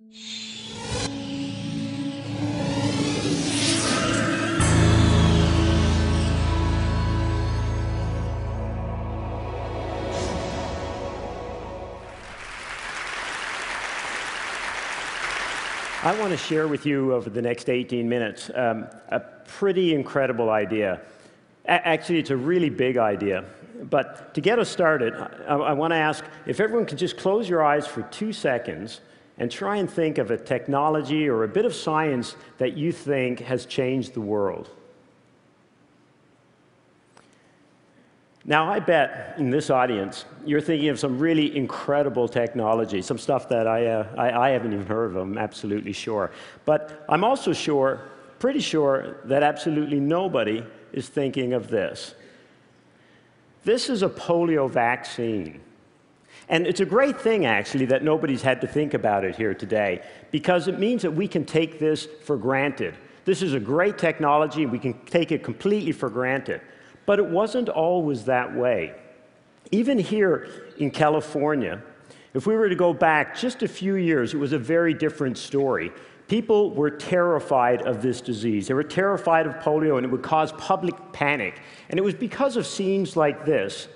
I want to share with you over the next 18 minutes a pretty incredible idea. Actually, it's a really big idea. But to get us started, I want to ask if everyone could just close your eyes for 2 seconds and try and think of a technology or a bit of science that you think has changed the world. Now, I bet in this audience, you're thinking of some really incredible technology, some stuff that I haven't even heard of, I'm absolutely sure. But I'm also pretty sure that absolutely nobody is thinking of this. This is a polio vaccine. And it's a great thing, actually, that nobody's had to think about it here today, because it means that we can take this for granted. This is a great technology, we can take it completely for granted. But it wasn't always that way. Even here in California, if we were to go back just a few years, it was a very different story. People were terrified of this disease. They were terrified of polio, and it would cause public panic. And it was because of scenes like this.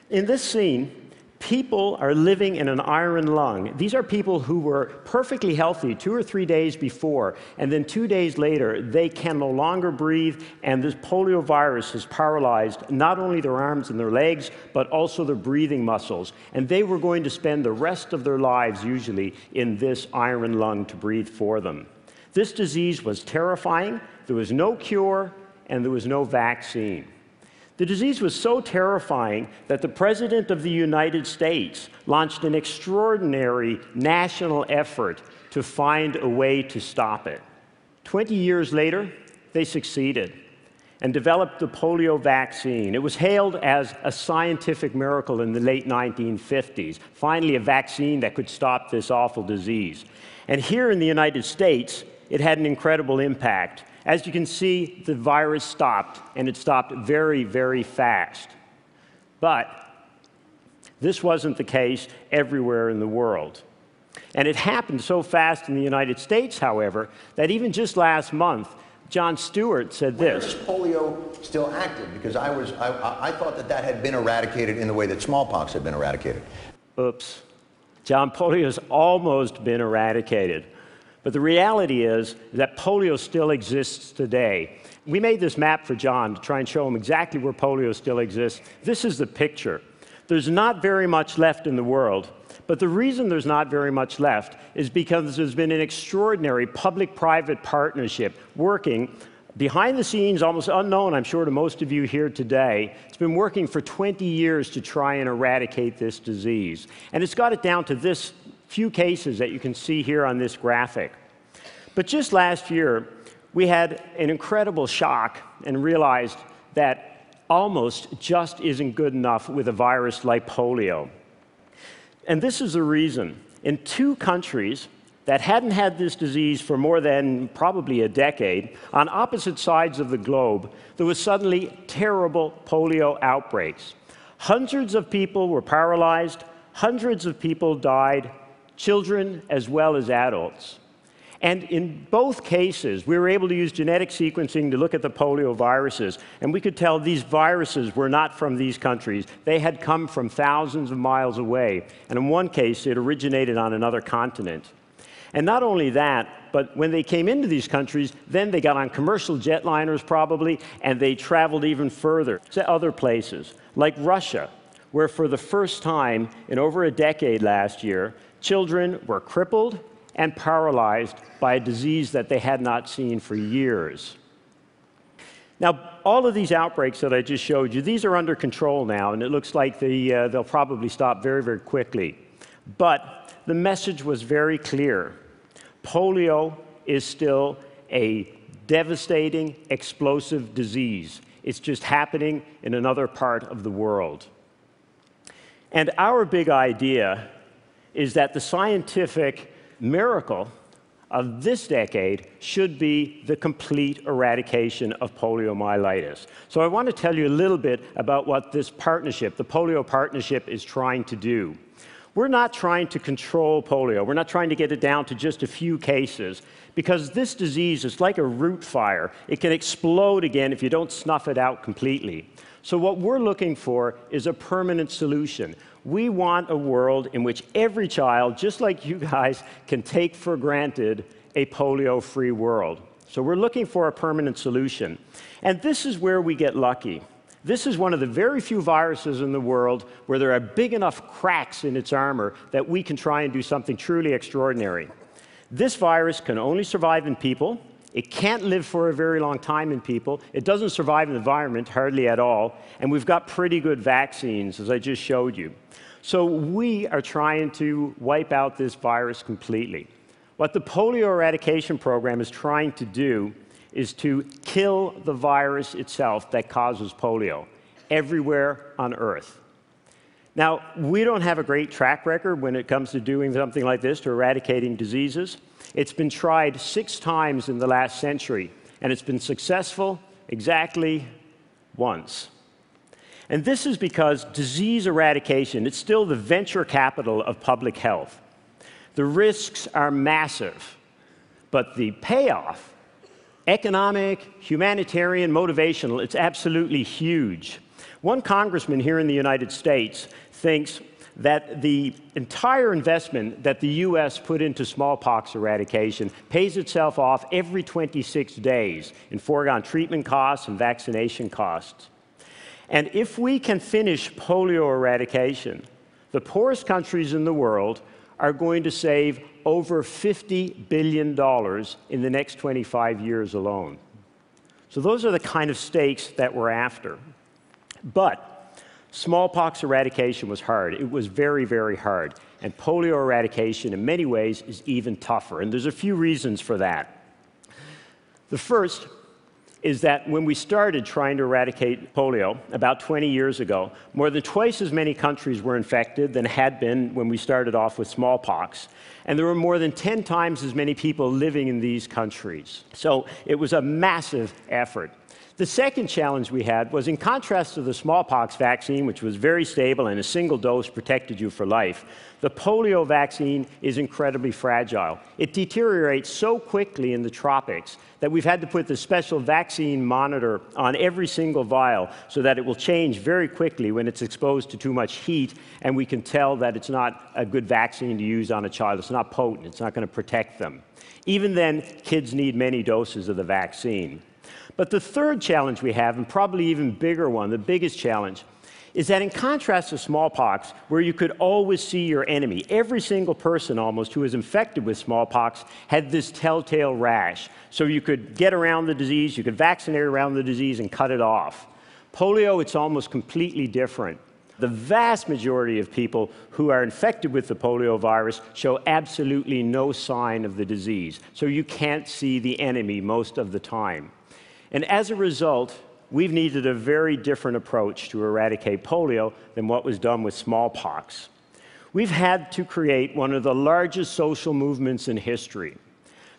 In this scene, people are living in an iron lung. These are people who were perfectly healthy 2 or 3 days before, and then 2 days later, they can no longer breathe, and this polio virus has paralyzed not only their arms and their legs, but also their breathing muscles. And they were going to spend the rest of their lives, usually, in this iron lung to breathe for them. This disease was terrifying. There was no cure, and there was no vaccine. The disease was so terrifying that the President of the United States launched an extraordinary national effort to find a way to stop it. 20 years later, they succeeded and developed the polio vaccine. It was hailed as a scientific miracle in the late 1950s. Finally, a vaccine that could stop this awful disease. And here in the United States, it had an incredible impact. As you can see, the virus stopped, and it stopped very, very fast. But this wasn't the case everywhere in the world. And it happened so fast in the United States, however, that even just last month, Jon Stewart said this. Where is polio still active? Because I thought that had been eradicated in the way that smallpox had been eradicated. Oops. John, polio has almost been eradicated. But the reality is that polio still exists today. We made this map for John to try and show him exactly where polio still exists. This is the picture. There's not very much left in the world. But the reason there's not very much left is because there's been an extraordinary public-private partnership working behind the scenes, almost unknown, I'm sure, to most of you here today. It's been working for 20 years to try and eradicate this disease. And it's got it down to this few cases that you can see here on this graphic. But just last year, we had an incredible shock and realized that almost just isn't good enough with a virus like polio. And this is the reason. In 2 countries that hadn't had this disease for more than probably a decade, on opposite sides of the globe, there was suddenly terrible polio outbreaks. Hundreds of people were paralyzed, hundreds of people died, children as well as adults. And in both cases, we were able to use genetic sequencing to look at the polio viruses, and we could tell these viruses were not from these countries. They had come from thousands of miles away, and in one case, it originated on another continent. And not only that, but when they came into these countries, then they got on commercial jetliners probably, and they traveled even further to other places, like Russia, where for the first time in over a decade last year, children were crippled and paralyzed by a disease that they had not seen for years. Now, all of these outbreaks that I just showed you, these are under control now, and it looks like they'll probably stop very, very quickly. But the message was very clear. Polio is still a devastating, explosive disease. It's just happening in another part of the world. And our big idea is that the scientific miracle of this decade should be the complete eradication of poliomyelitis. So I want to tell you a little bit about what this partnership, the polio partnership, is trying to do. We're not trying to control polio. We're not trying to get it down to just a few cases, because this disease is like a root fire. It can explode again if you don't snuff it out completely. So what we're looking for is a permanent solution. We want a world in which every child, just like you guys, can take for granted a polio-free world. So we're looking for a permanent solution. And this is where we get lucky. This is one of the very few viruses in the world where there are big enough cracks in its armor that we can try and do something truly extraordinary. This virus can only survive in people. It can't live for a very long time in people. It doesn't survive in the environment hardly at all. And we've got pretty good vaccines, as I just showed you. So we are trying to wipe out this virus completely. What the polio eradication program is trying to do is to kill the virus itself that causes polio everywhere on Earth. Now, we don't have a great track record when it comes to doing something like this, to eradicating diseases. It's been tried 6 times in the last century, and it's been successful exactly once. And this is because disease eradication, it's still the venture capital of public health. The risks are massive, but the payoff, economic, humanitarian, motivational, it's absolutely huge. One congressman here in the United States thinks that the entire investment that the US put into smallpox eradication pays itself off every 26 days in foregone treatment costs and vaccination costs. And if we can finish polio eradication, the poorest countries in the world are going to save over $50 billion in the next 25 years alone. So those are the kind of stakes that we're after. But smallpox eradication was hard. It was very, very hard. And polio eradication, in many ways, is even tougher. And there's a few reasons for that. The first is that when we started trying to eradicate polio about 20 years ago, more than twice as many countries were infected than had been when we started off with smallpox. And there were more than 10 times as many people living in these countries. So it was a massive effort. The second challenge we had was, in contrast to the smallpox vaccine, which was very stable and a single dose protected you for life, the polio vaccine is incredibly fragile. It deteriorates so quickly in the tropics that we've had to put the special vaccine monitor on every single vial so that it will change very quickly when it's exposed to too much heat, and we can tell that it's not a good vaccine to use on a child. It's not potent. It's not going to protect them. Even then, kids need many doses of the vaccine. But the third challenge we have, and probably even bigger one, the biggest challenge, is that in contrast to smallpox, where you could always see your enemy, every single person almost who was infected with smallpox had this telltale rash. So you could get around the disease, you could vaccinate around the disease and cut it off. Polio, it's almost completely different. The vast majority of people who are infected with the polio virus show absolutely no sign of the disease. So you can't see the enemy most of the time. And as a result, we've needed a very different approach to eradicate polio than what was done with smallpox. We've had to create one of the largest social movements in history.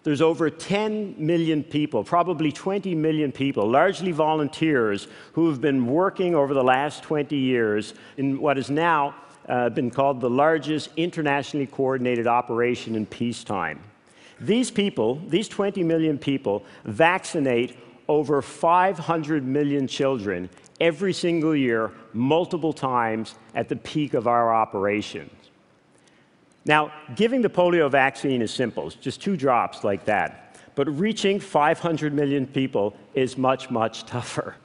There's over 10 million people, probably 20 million people, largely volunteers, who have been working over the last 20 years in what has now been called the largest internationally coordinated operation in peacetime. These people, these 20 million people, vaccinate over 500 million children every single year, multiple times at the peak of our operations. Now, giving the polio vaccine is simple. It's just 2 drops like that. But reaching 500 million people is much, much tougher.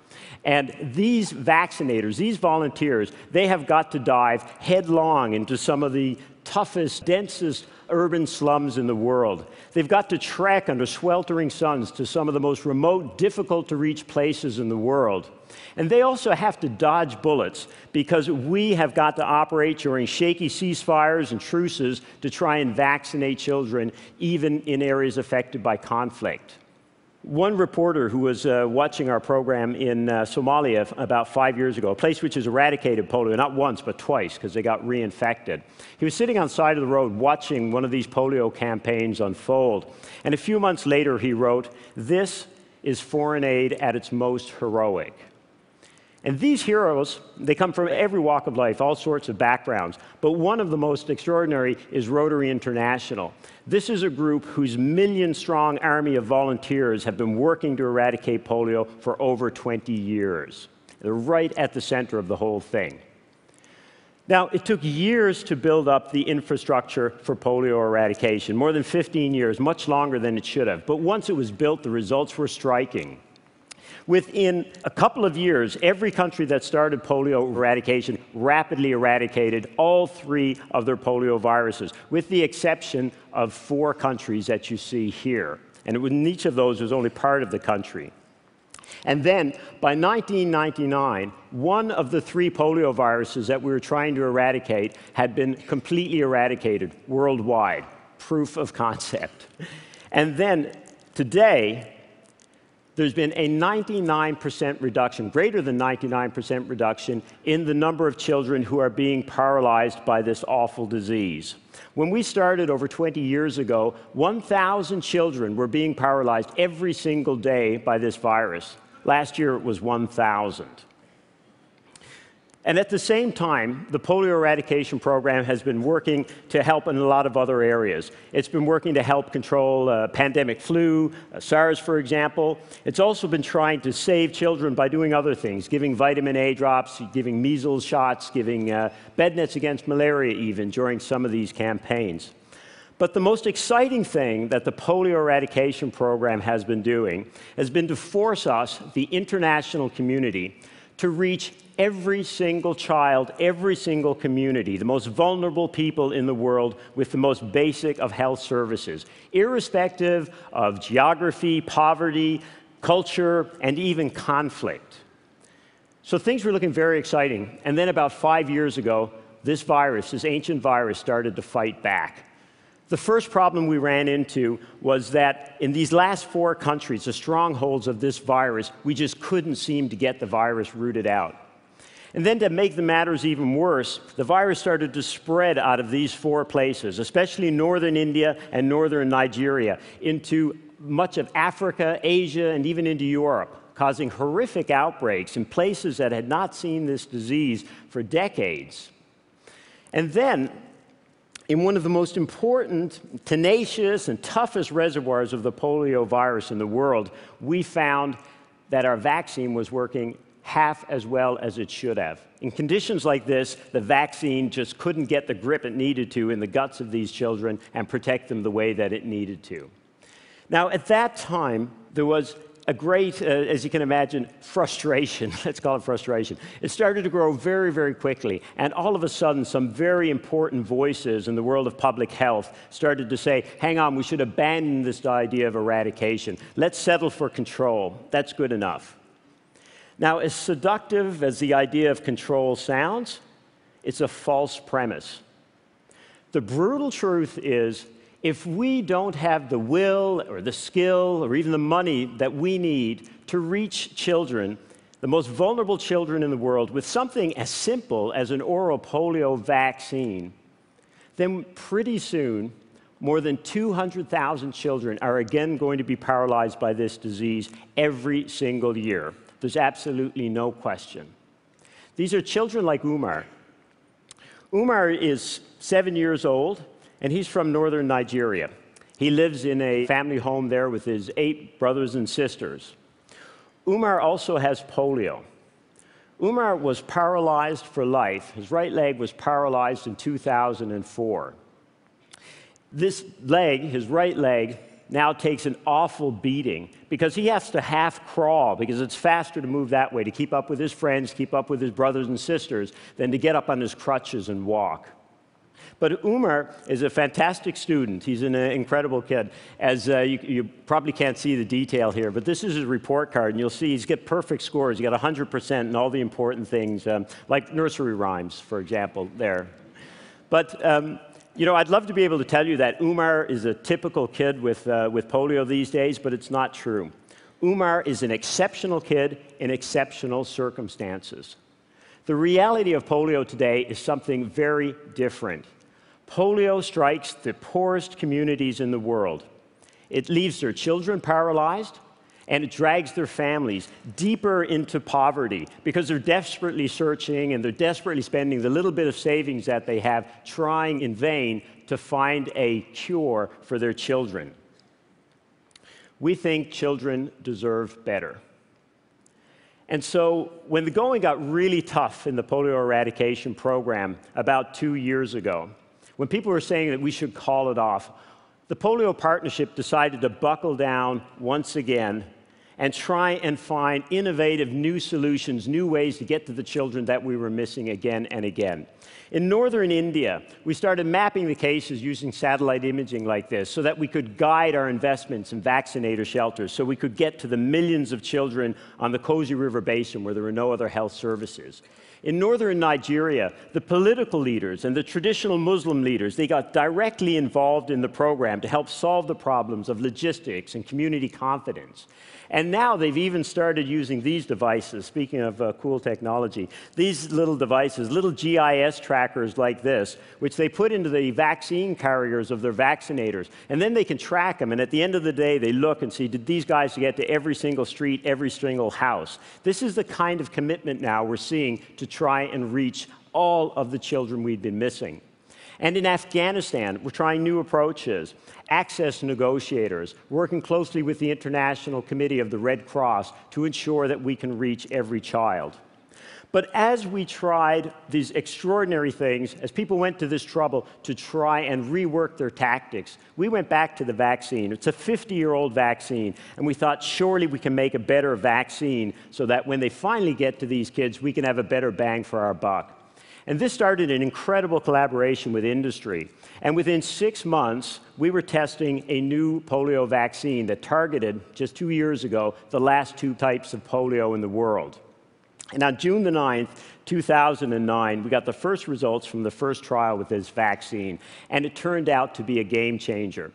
And these vaccinators, these volunteers, they have got to dive headlong into some of the toughest, densest urban slums in the world. They've got to trek under sweltering suns to some of the most remote, difficult-to-reach places in the world. And they also have to dodge bullets because we have got to operate during shaky ceasefires and truces to try and vaccinate children, even in areas affected by conflict. One reporter who was watching our program in Somalia about 5 years ago, a place which has eradicated polio, not once, but twice, because they got reinfected. He was sitting on the side of the road watching one of these polio campaigns unfold. And a few months later, he wrote, "This is foreign aid at its most heroic." And these heroes, they come from every walk of life, all sorts of backgrounds. But one of the most extraordinary is Rotary International. This is a group whose million-strong army of volunteers have been working to eradicate polio for over 20 years. They're right at the center of the whole thing. Now, it took years to build up the infrastructure for polio eradication, more than 15 years, much longer than it should have. But once it was built, the results were striking. Within a couple of years, every country that started polio eradication rapidly eradicated all 3 of their polio viruses, with the exception of 4 countries that you see here. And in each of those was only part of the country. And then, by 1999, one of the 3 polio viruses that we were trying to eradicate had been completely eradicated worldwide. Proof of concept. And then, today, there's been a 99% reduction, greater than 99% reduction, in the number of children who are being paralyzed by this awful disease. When we started over 20 years ago, 1,000 children were being paralyzed every single day by this virus. Last year, it was 1,000. And at the same time, the polio eradication program has been working to help in a lot of other areas. It's been working to help control pandemic flu, SARS, for example. It's also been trying to save children by doing other things, giving vitamin A drops, giving measles shots, giving bed nets against malaria even during some of these campaigns. But the most exciting thing that the polio eradication program has been doing has been to force us, the international community, to reach every single child, every single community, the most vulnerable people in the world with the most basic of health services, irrespective of geography, poverty, culture, and even conflict. So things were looking very exciting. And then about 5 years ago, this virus, this ancient virus, started to fight back. The first problem we ran into was that in these last 4 countries, the strongholds of this virus, we just couldn't seem to get the virus rooted out. And then to make the matters even worse, the virus started to spread out of these 4 places, especially northern India and northern Nigeria, into much of Africa, Asia, and even into Europe, causing horrific outbreaks in places that had not seen this disease for decades. And then, in one of the most important, tenacious, and toughest reservoirs of the polio virus in the world, we found that our vaccine was working half as well as it should have. In conditions like this, the vaccine just couldn't get the grip it needed to in the guts of these children and protect them the way that it needed to. Now, at that time, there was a great, as you can imagine, frustration. Let's call it frustration. It started to grow very, very quickly, and all of a sudden, some very important voices in the world of public health started to say, hang on, we should abandon this idea of eradication. Let's settle for control. That's good enough. Now, as seductive as the idea of control sounds, it's a false premise. The brutal truth is, if we don't have the will or the skill or even the money that we need to reach children, the most vulnerable children in the world, with something as simple as an oral polio vaccine, then pretty soon, more than 200,000 children are again going to be paralyzed by this disease every single year. There's absolutely no question. These are children like Umar. Umar is 7 years old, and he's from northern Nigeria. He lives in a family home there with his 8 brothers and sisters. Umar also has polio. Umar was paralyzed for life. His right leg was paralyzed in 2004. This leg, his right leg, now takes an awful beating because he has to half crawl because it's faster to move that way, to keep up with his friends, keep up with his brothers and sisters, than to get up on his crutches and walk. But Umar is a fantastic student. He's an incredible kid. As you probably can't see the detail here, but this is his report card, and you'll see he's got perfect scores. He got 100% in all the important things, like nursery rhymes, for example, there. But you know, I'd love to be able to tell you that Umar is a typical kid with polio these days, but it's not true. Umar is an exceptional kid in exceptional circumstances. The reality of polio today is something very different. Polio strikes the poorest communities in the world. It leaves their children paralyzed, And it drags their families deeper into poverty because they're desperately searching and they're desperately spending the little bit of savings that they have trying in vain to find a cure for their children. We think children deserve better. And so when the going got really tough in the polio eradication program about 2 years ago, when people were saying that we should call it off, the Polio Partnership decided to buckle down once again and try and find innovative new solutions, new ways to get to the children that we were missing again and again. In northern India, we started mapping the cases using satellite imaging like this so that we could guide our investments in vaccinator shelters, so we could get to the millions of children on the Kosi River Basin where there were no other health services. In northern Nigeria, the political leaders and the traditional Muslim leaders, they got directly involved in the program to help solve the problems of logistics and community confidence. And now they've even started using these devices, speaking of cool technology, these little devices, little GIS trackers like this, which they put into the vaccine carriers of their vaccinators. And then they can track them, and at the end of the day, they look and see, did these guys get to every single street, every single house? This is the kind of commitment now we're seeing to try and reach all of the children we've been missing. And in Afghanistan, we're trying new approaches, access negotiators, working closely with the International Committee of the Red Cross to ensure that we can reach every child. But as we tried these extraordinary things, as people went to this trouble to try and rework their tactics, we went back to the vaccine. It's a 50-year-old vaccine, and we thought surely we can make a better vaccine so that when they finally get to these kids, we can have a better bang for our buck. And this started an incredible collaboration with industry. And within 6 months, we were testing a new polio vaccine that targeted, just 2 years ago, the last 2 types of polio in the world. And on June the 9th, 2009, we got the first results from the first trial with this vaccine, and it turned out to be a game changer.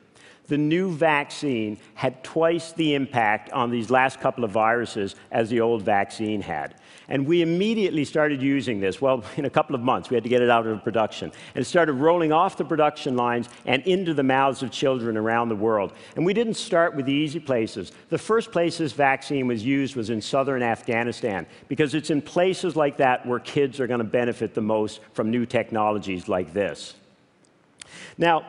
The new vaccine had twice the impact on these last couple of viruses as the old vaccine had. And we immediately started using this. Well, in a couple of months, we had to get it out of production. And it started rolling off the production lines and into the mouths of children around the world. And we didn't start with the easy places. The first place this vaccine was used was in southern Afghanistan, because it's in places like that where kids are going to benefit the most from new technologies like this. Now,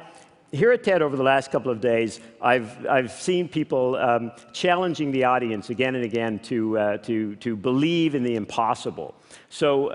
here at TED over the last couple of days, I've seen people challenging the audience again and again to believe in the impossible. So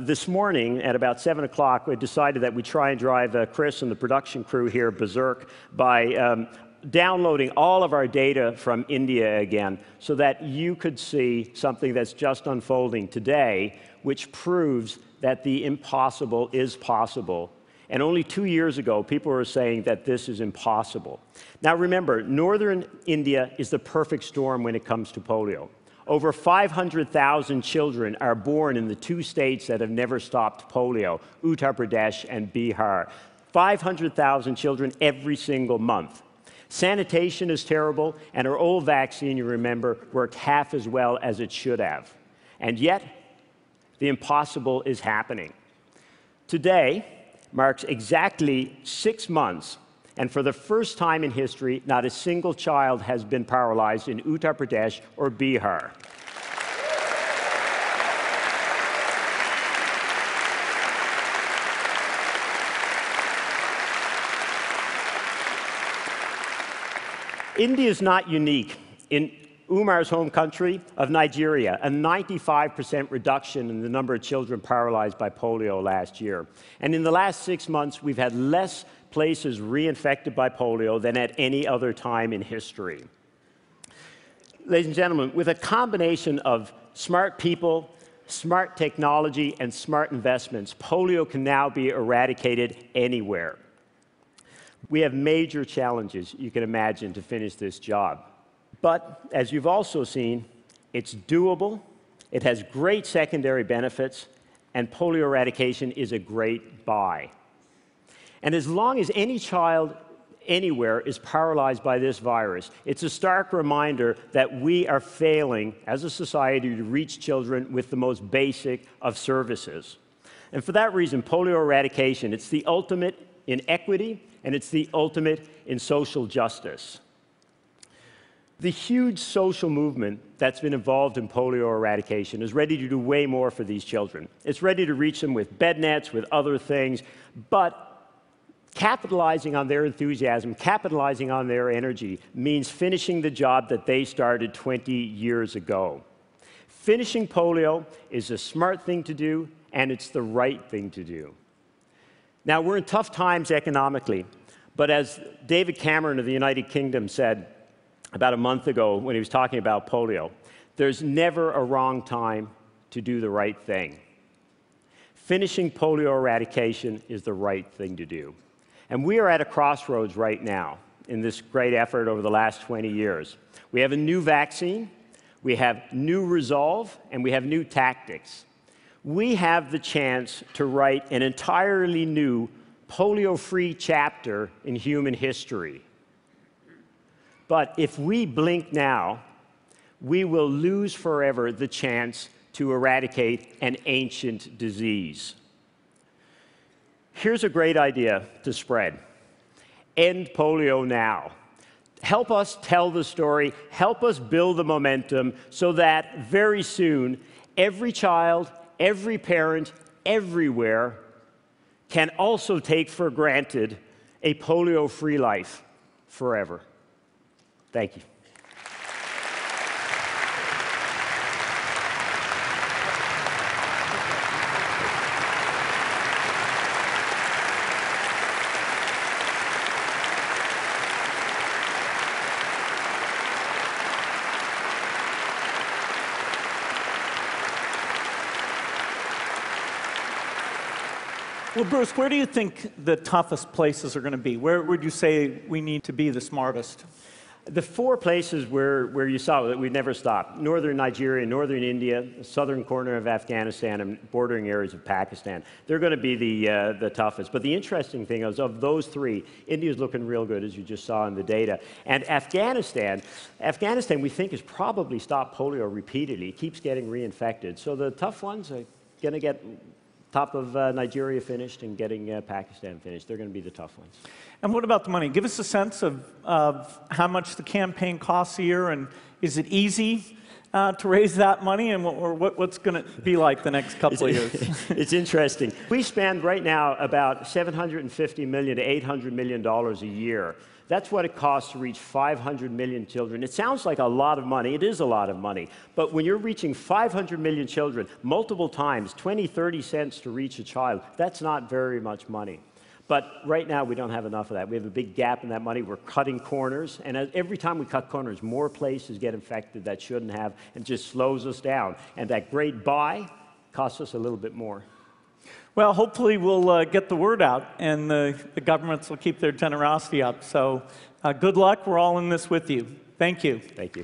this morning at about 7 o'clock, we decided that we'd try and drive Chris and the production crew here berserk by downloading all of our data from India again so that you could see something that's just unfolding today, which proves that the impossible is possible. And only 2 years ago, people were saying that this is impossible. Now remember, northern India is the perfect storm when it comes to polio. Over 500,000 children are born in the 2 states that have never stopped polio, Uttar Pradesh and Bihar. 500,000 children every single month. Sanitation is terrible, and our old vaccine, you remember, worked half as well as it should have. And yet, the impossible is happening. Today marks exactly 6 months, and for the first time in history, not a single child has been paralyzed in Uttar Pradesh or Bihar. India is not unique. In Umar's home country of Nigeria, a 95% reduction in the number of children paralyzed by polio last year. And in the last 6 months, we've had less places reinfected by polio than at any other time in history. Ladies and gentlemen, with a combination of smart people, smart technology, and smart investments, polio can now be eradicated anywhere. We have major challenges, you can imagine, to finish this job. But, as you've also seen, it's doable, it has great secondary benefits, and polio eradication is a great buy. And as long as any child anywhere is paralyzed by this virus, it's a stark reminder that we are failing as a society to reach children with the most basic of services. And for that reason, polio eradication, it's the ultimate in equity, and it's the ultimate in social justice. The huge social movement that's been involved in polio eradication is ready to do way more for these children. It's ready to reach them with bed nets, with other things, but capitalizing on their enthusiasm, capitalizing on their energy, means finishing the job that they started 20 years ago. Finishing polio is a smart thing to do, and it's the right thing to do. Now, we're in tough times economically, but as David Cameron of the United Kingdom said about a month ago when he was talking about polio, there's never a wrong time to do the right thing. Finishing polio eradication is the right thing to do. And we are at a crossroads right now in this great effort over the last 20 years. We have a new vaccine, we have new resolve, and we have new tactics. We have the chance to write an entirely new polio-free chapter in human history. But if we blink now, we will lose forever the chance to eradicate an ancient disease. Here's a great idea to spread. End polio now. Help us tell the story, help us build the momentum so that very soon, every child, every parent, everywhere can also take for granted a polio-free life forever. Thank you. Well, Bruce, where do you think the toughest places are going to be? Where would you say we need to be the smartest? The four places where you saw that we'd never stop: northern Nigeria, northern India, the southern corner of Afghanistan, and bordering areas of Pakistan. They're going to be the toughest. But the interesting thing is, of those three, India's looking real good, as you just saw in the data. And Afghanistan, we think, has probably stopped polio repeatedly. It keeps getting reinfected. So the tough ones are going to get top of Nigeria finished and getting Pakistan finished. They're going to be the tough ones. And what about the money? Give us a sense of how much the campaign costs a year, and is it easy to raise that money, and what's going to be like the next couple of years? It's interesting. We spend right now about $750 million to $800 million a year. That's what it costs to reach 500 million children. It sounds like a lot of money. It is a lot of money. But when you're reaching 500 million children multiple times, 20, 30 cents to reach a child, that's not very much money. But right now, we don't have enough of that. We have a big gap in that money. We're cutting corners. And every time we cut corners, more places get infected that shouldn't have, and just slows us down. And that great buy costs us a little bit more. Well, hopefully we'll get the word out, and the governments will keep their generosity up. So good luck. We're all in this with you. Thank you. Thank you.